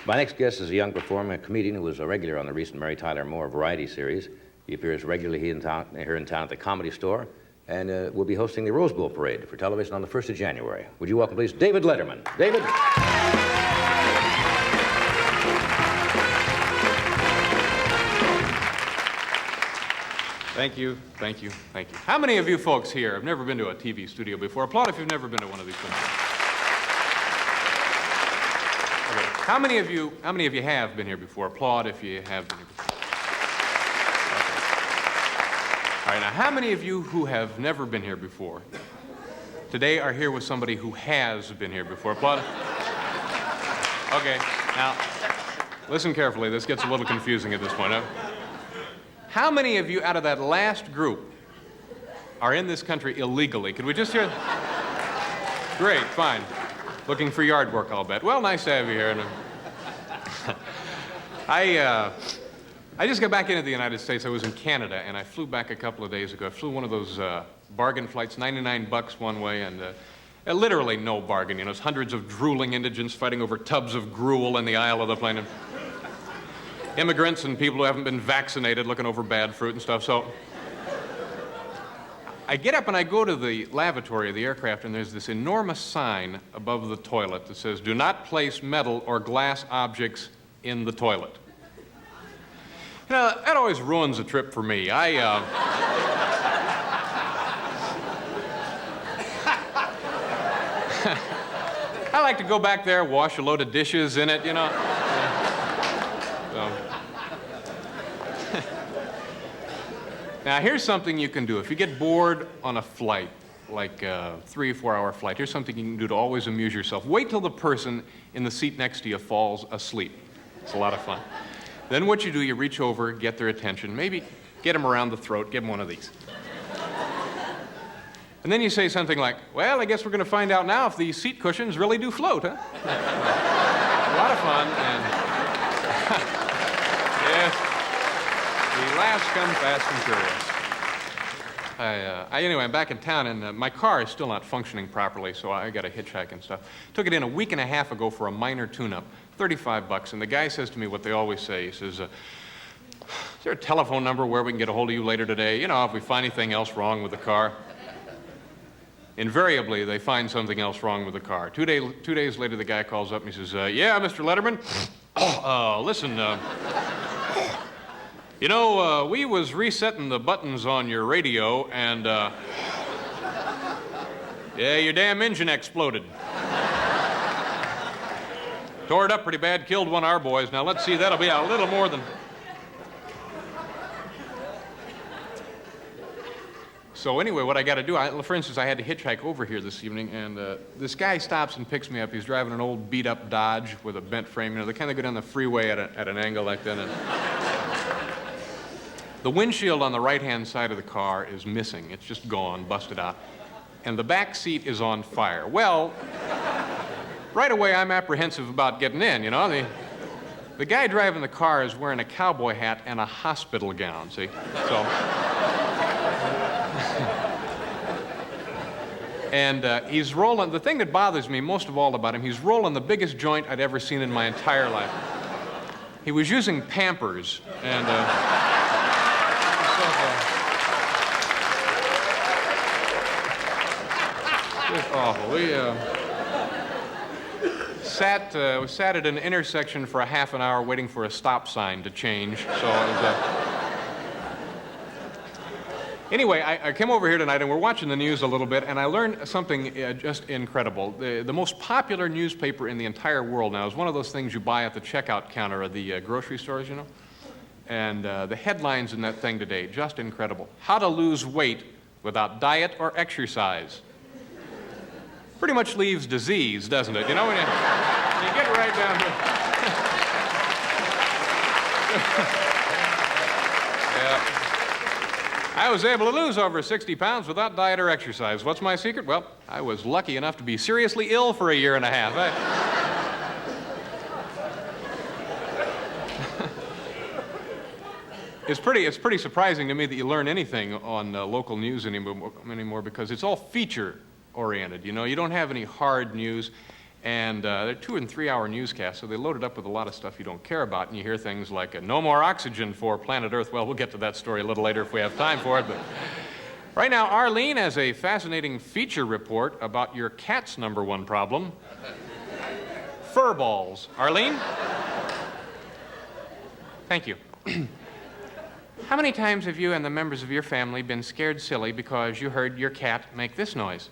My next guest is a young performer, a comedian who was a regular on the recent Mary Tyler Moore variety series. He appears regularly here in town at the Comedy Store, and will be hosting the Rose Bowl Parade for television on the 1st of January. Would you welcome, please, David Letterman. David? Thank you, thank you, thank you. How many of you folks here have never been to a TV studio before? Applaud if you've never been to one of these things. Okay. How many of you have been here before? Applaud if you have been here before. Okay. All right, now how many of you who have never been here before today are here with somebody who has been here before? Applaud. Okay, now listen carefully. This gets a little confusing at this point. How many of you out of that last group are in this country illegally? Could we just hear? Great, fine. Looking for yard work, I'll bet. Well, nice to have you here. I just got back into the United States. I was in Canada, and I flew back a couple of days ago. I flew one of those bargain flights, $99 one way, and literally no bargain. You know, it's hundreds of drooling indigents fighting over tubs of gruel in the aisle of the plane. Immigrants and people who haven't been vaccinated looking over bad fruit and stuff. So I get up and I go to the lavatory of the aircraft, and there's this enormous sign above the toilet that says, "Do not place metal or glass objects in the toilet." You know, that always ruins a trip for me. I like to go back there, wash a load of dishes in it, you know. Now, here's something you can do. If you get bored on a flight, like a 3 or 4 hour flight, here's something you can do to always amuse yourself. Wait till the person in the seat next to you falls asleep. It's a lot of fun. Then what you do, you reach over, get their attention, maybe get them around the throat, give them one of these. And then you say something like, "Well, I guess we're going to find out now if these seat cushions really do float, huh?" A lot of fun, and yes. The laughs come fast and furious. Anyway, I'm back in town, and my car is still not functioning properly, so I got to hitchhike and stuff. Took it in a week and a half ago for a minor tune-up, $35, and the guy says to me what they always say. He says, "Is there a telephone number where we can get a hold of you later today? You know, if we find anything else wrong with the car." Invariably, they find something else wrong with the car. Two days later, the guy calls up and he says, "Yeah, Mr. Letterman, listen, you know, we was resetting the buttons on your radio, and, yeah, your damn engine exploded. Tore it up pretty bad, killed one of our boys. Now, let's see, that'll be a little more than..." So anyway, what I got to do, for instance, I had to hitchhike over here this evening, and this guy stops and picks me up. He's driving an old beat-up Dodge with a bent frame. You know, they kind of go down the freeway at an angle like that. And the windshield on the right-hand side of the car is missing. It's just gone, busted out. And the back seat is on fire. Well, right away, I'm apprehensive about getting in, you know. The guy driving the car is wearing a cowboy hat and a hospital gown, see? So... And he's rolling, the thing that bothers me most of all about him, he's rolling the biggest joint I'd ever seen in my entire life. He was using Pampers, and just awful. We sat at an intersection for a half an hour waiting for a stop sign to change, so it was Anyway, I came over here tonight, and we're watching the news a little bit, and I learned something just incredible. The most popular newspaper in the entire world now is one of those things you buy at the checkout counter of the grocery stores, you know? And the headlines in that thing today, just incredible. How to lose weight without diet or exercise. Pretty much leaves disease, doesn't it? You know, when you get right down to it. Yeah. I was able to lose over 60 pounds without diet or exercise. What's my secret? Well, I was lucky enough to be seriously ill for a year and a half. It's pretty surprising to me that you learn anything on local news anymore because it's all feature-oriented. You know, you don't have any hard news. And they're 2- and 3-hour newscasts, so they load it up with a lot of stuff you don't care about, and you hear things like, no more oxygen for planet Earth. Well, we'll get to that story a little later if we have time for it, but right now, Arlene has a fascinating feature report about your cat's #1 problem, fur balls. Arlene? Thank you. How many times have you and the members of your family been scared silly because you heard your cat make this noise?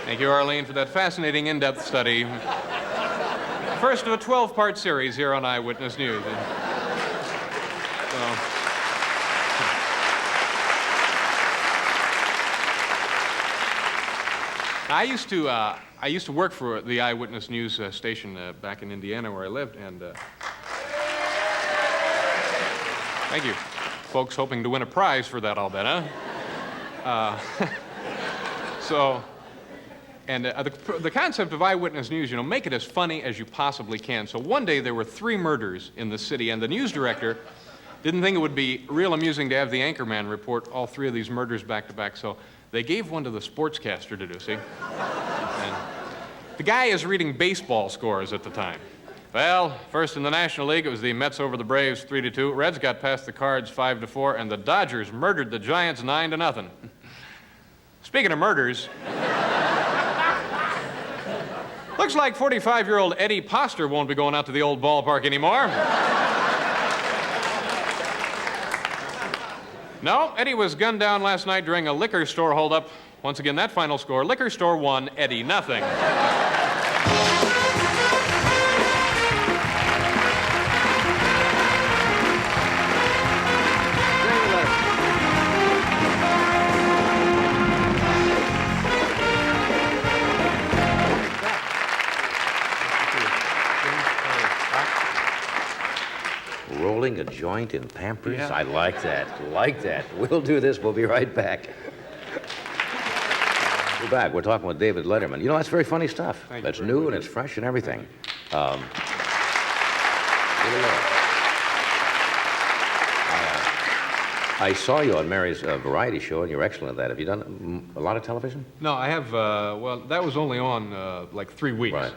Thank you, Arlene, for that fascinating, in-depth study. First of a 12-part series here on Eyewitness News. I used to work for the Eyewitness News station back in Indiana where I lived, and thank you. Folks hoping to win a prize for that, I'll bet, huh? The concept of Eyewitness News, make it as funny as you possibly can. So one day there were 3 murders in the city, and the news director didn't think it would be real amusing to have the anchorman report all 3 of these murders back to back, so they gave one to the sportscaster to do, see? And the guy is reading baseball scores at the time. Well, first in the National League, it was the Mets over the Braves 3-2. Reds got past the Cards 5-4, and the Dodgers murdered the Giants 9-0. Speaking of murders, looks like 45-year-old Eddie Poster won't be going out to the old ballpark anymore. No, Eddie was gunned down last night during a liquor store holdup. Once again, that final score, liquor store 1, Eddie nothing. Rolling a joint in Pampers? Yeah. I like that. Like that. We'll do this. We'll be right back. We're back. We're talking with David Letterman. That's very funny stuff. Thank you That's very new much. and it's fresh and everything. Really I saw you on Mary's variety show, and you're excellent at that. Have you done a lot of television? No, I have, well, that was only on like 3 weeks. Right.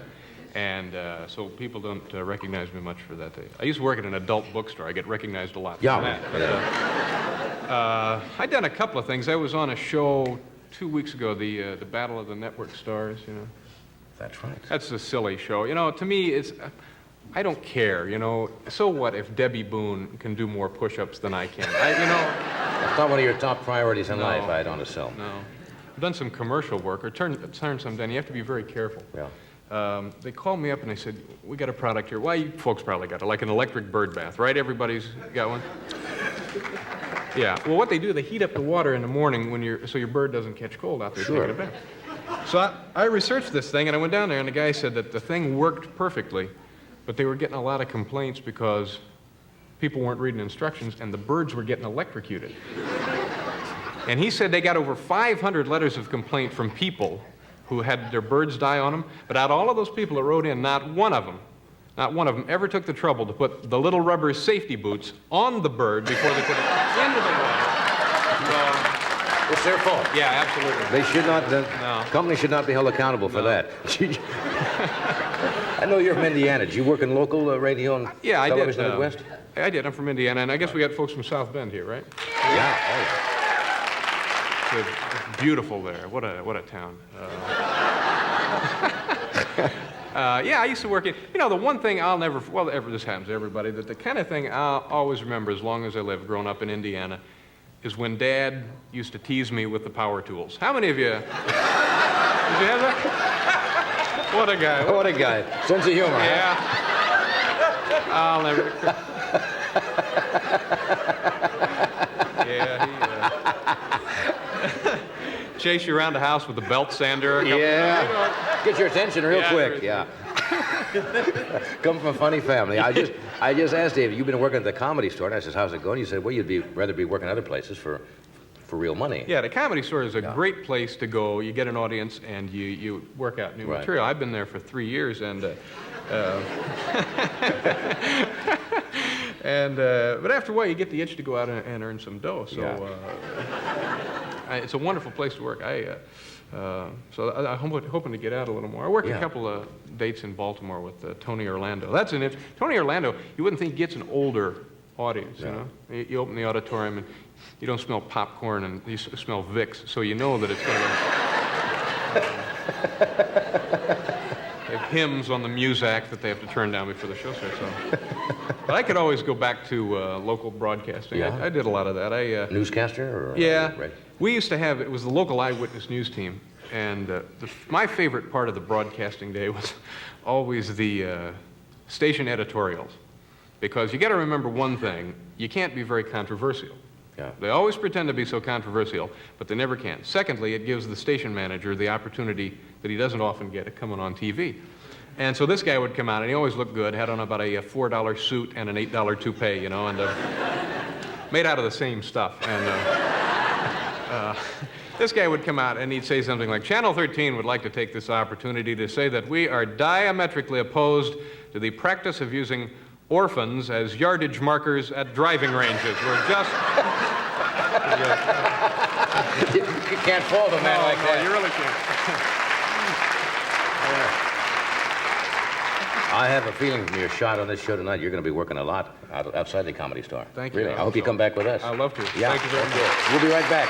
And so people don't recognize me much for that. I used to work at an adult bookstore. I get recognized a lot for Yeah. that. But, I'd done a couple of things. I was on a show 2 weeks ago, the Battle of the Network Stars, That's right. That's a silly show. To me, I don't care, So what if Debbie Boone can do more push-ups than I can? It's not one of your top priorities in No. life, I don't assume. No. I've done some commercial work, or turn some down. You have to be very careful. Yeah. They called me up and they said, we got a product here. Well, you folks probably got it, like an electric bird bath, right? Everybody's got one? Yeah. Well, what they do, they heat up the water in the morning so your bird doesn't catch cold out there Sure. taking a bath. So I researched this thing, and I went down there, and the guy said that the thing worked perfectly, but they were getting a lot of complaints because people weren't reading instructions, and the birds were getting electrocuted. And he said they got over 500 letters of complaint from people who had their birds die on them, but out of all of those people that wrote in, not one of them ever took the trouble to put the little rubber safety boots on the bird before they put it into the water. So, It's their fault. yeah, absolutely. They should not, the No. company should not be held accountable for No. that. I know you're from Indiana. Did you work in local radio and Yeah, I did. television in the Midwest? I did. I'm from Indiana, and I guess we got folks from South Bend here, right? Yeah. Oh, It's beautiful there. What a town. Yeah, I used to work in. The one thing I'll never. Well, this happens to everybody. That the kind of thing I'll always remember as long as I live, growing up in Indiana, is when Dad used to tease me with the power tools. How many of you? Did you have that? What a guy. What a guy. Sense of humor. Yeah. I'll never. Yeah, he chase you around the house with a belt sander. A couple Yeah. Get your attention real Yeah, quick. Yeah. Come from a funny family. I just asked Dave, you've been working at the Comedy Store, and I said, how's it going? You said, well, rather be working other places for real money. Yeah, the Comedy Store is a great place to go. You get an audience and you work out new Right. material. I've been there for 3 years, and But after a while, you get the itch to go out and earn some dough. So it's a wonderful place to work. I'm hoping to get out a little more. I worked a couple of dates in Baltimore with Tony Orlando. That's an Tony Orlando, you wouldn't think gets an older audience, you know? You open the auditorium and you don't smell popcorn and you smell Vicks, so you know that it's going to they have hymns on the Muzak that they have to turn down before the show starts. So. But I could always go back to local broadcasting. Yeah. I did a lot of that. Newscaster? Or, yeah. right. We used to have, it was the local eyewitness news team, and my favorite part of the broadcasting day was always the station editorials. Because you got to remember one thing, you can't be very controversial. Yeah. They always pretend to be so controversial, but they never can. Secondly, it gives the station manager the opportunity that he doesn't often get of coming on TV. And so this guy would come out, and he always looked good, had on about a $4 suit and an $8 toupee, you know, and made out of the same stuff. And this guy would come out, and he'd say something like, Channel 13 would like to take this opportunity to say that we are diametrically opposed to the practice of using orphans as yardage markers at driving ranges. We're just... You can't fault a man like that. No, you really can't. I have a feeling from your shot on this show tonight, you're going to be working a lot outside the Comedy Store. Thank you. Really. I hope you come back with us. I'd love to. Yeah. Thank you very much. We'll be right back.